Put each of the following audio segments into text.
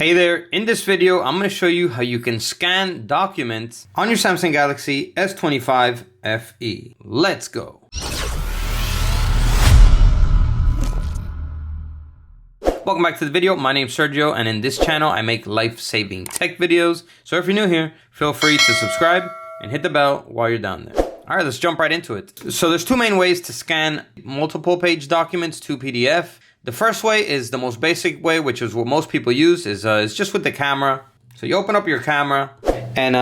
Hey there, in this video, I'm going to show you how you can scan documents on your Samsung Galaxy S25 FE. Let's go. Welcome back to the video. My name's Sergio, and in this channel, I make life-saving tech videos. So if you're new here, feel free to subscribe and hit the bell while you're down there. All right, let's jump right into it. So there's two main ways to scan multiple page documents to PDF. The first way is the most basic way, which is what most people use, is just with the camera. So you open up your camera, and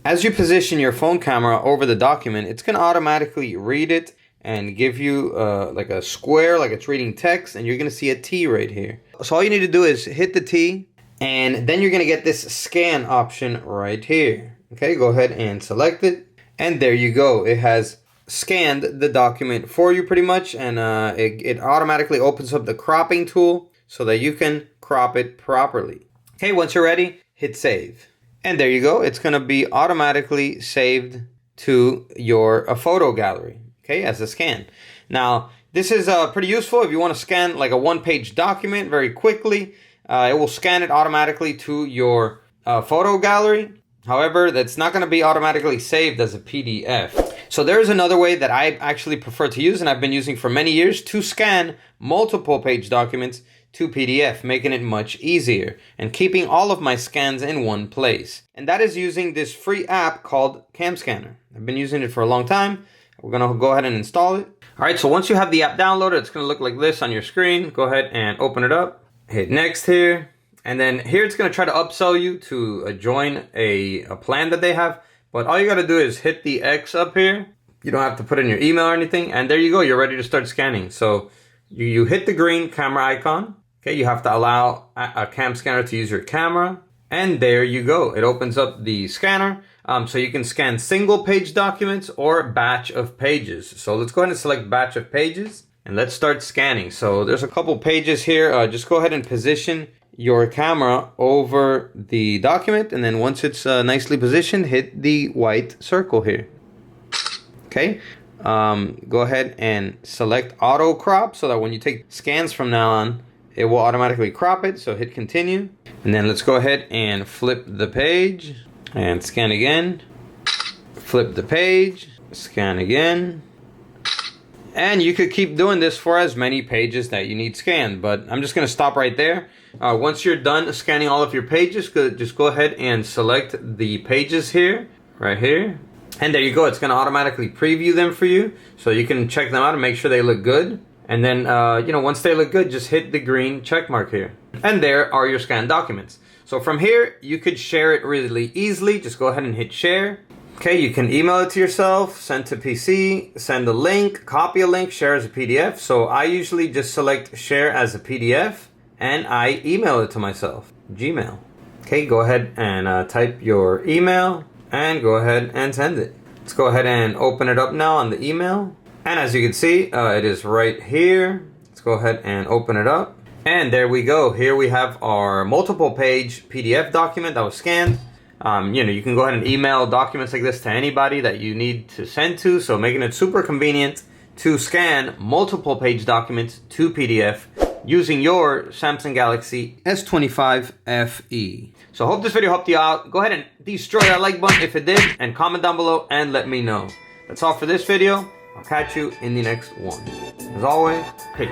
as you position your phone camera over the document, it's going to automatically read it and give you like a square, like it's reading text, and you're going to see a T right here. So all you need to do is hit the T, and then you're going to get this scan option right here. Okay, go ahead and select it, and there you go. It has scanned the document for you pretty much, and it automatically opens up the cropping tool so that you can crop it properly. Okay, once you're ready, hit save. And there you go. It's going to be automatically saved to your photo gallery, okay, as a scan. Now, this is pretty useful if you want to scan like a one-page document very quickly. It will scan it automatically to your photo gallery. However, that's not going to be automatically saved as a PDF. So there's another way that I actually prefer to use, and I've been using for many years, to scan multiple page documents to PDF, making it much easier and keeping all of my scans in one place. And that is using this free app called Cam Scanner. I've been using it for a long time. We're going to go ahead and install it. All right, so once you have the app downloaded, it's going to look like this on your screen. Go ahead and open it up. Hit next here. And then here it's going to try to upsell you to join a plan that they have. But all you got to do is hit the X up here. You don't have to put in your email or anything. And there you go. You're ready to start scanning. So you hit the green camera icon. Okay, you have to allow a cam scanner to use your camera. And there you go. It opens up the scanner. So you can scan single page documents or batch of pages. So let's go ahead and select batch of pages. And let's start scanning. So there's a couple pages here. Just go ahead and position your camera over the document, and then once it's nicely positioned, hit the white circle here. Okay, go ahead and select auto crop so that when you take scans from now on, it will automatically crop it. So hit continue, and then let's go ahead and flip the page and scan again. Flip the page, scan again. And you could keep doing this for as many pages that you need scanned, but I'm just going to stop right there. Once you're done scanning all of your pages, just go ahead and select the pages here, right here. And there you go. It's going to automatically preview them for you, so you can check them out and make sure they look good. And then, once they look good, just hit the green check mark here. And there are your scanned documents. So from here, you could share it really easily. Just go ahead and hit share. Okay, you can email it to yourself, send to PC, send a link, copy a link, share as a PDF. So I usually just select share as a PDF and I email it to myself, Gmail. Okay, go ahead and type your email and go ahead and send it. Let's go ahead and open it up now on the email. And as you can see, it is right here. Let's go ahead and open it up. And there we go. Here we have our multiple page PDF document that was scanned. You can go ahead and email documents like this to anybody that you need to send to. So making it super convenient to scan multiple page documents to PDF using your Samsung Galaxy S25 FE. So I hope this video helped you out. Go ahead and destroy that like button if it did, and comment down below and let me know. That's all for this video. I'll catch you in the next one. As always, peace.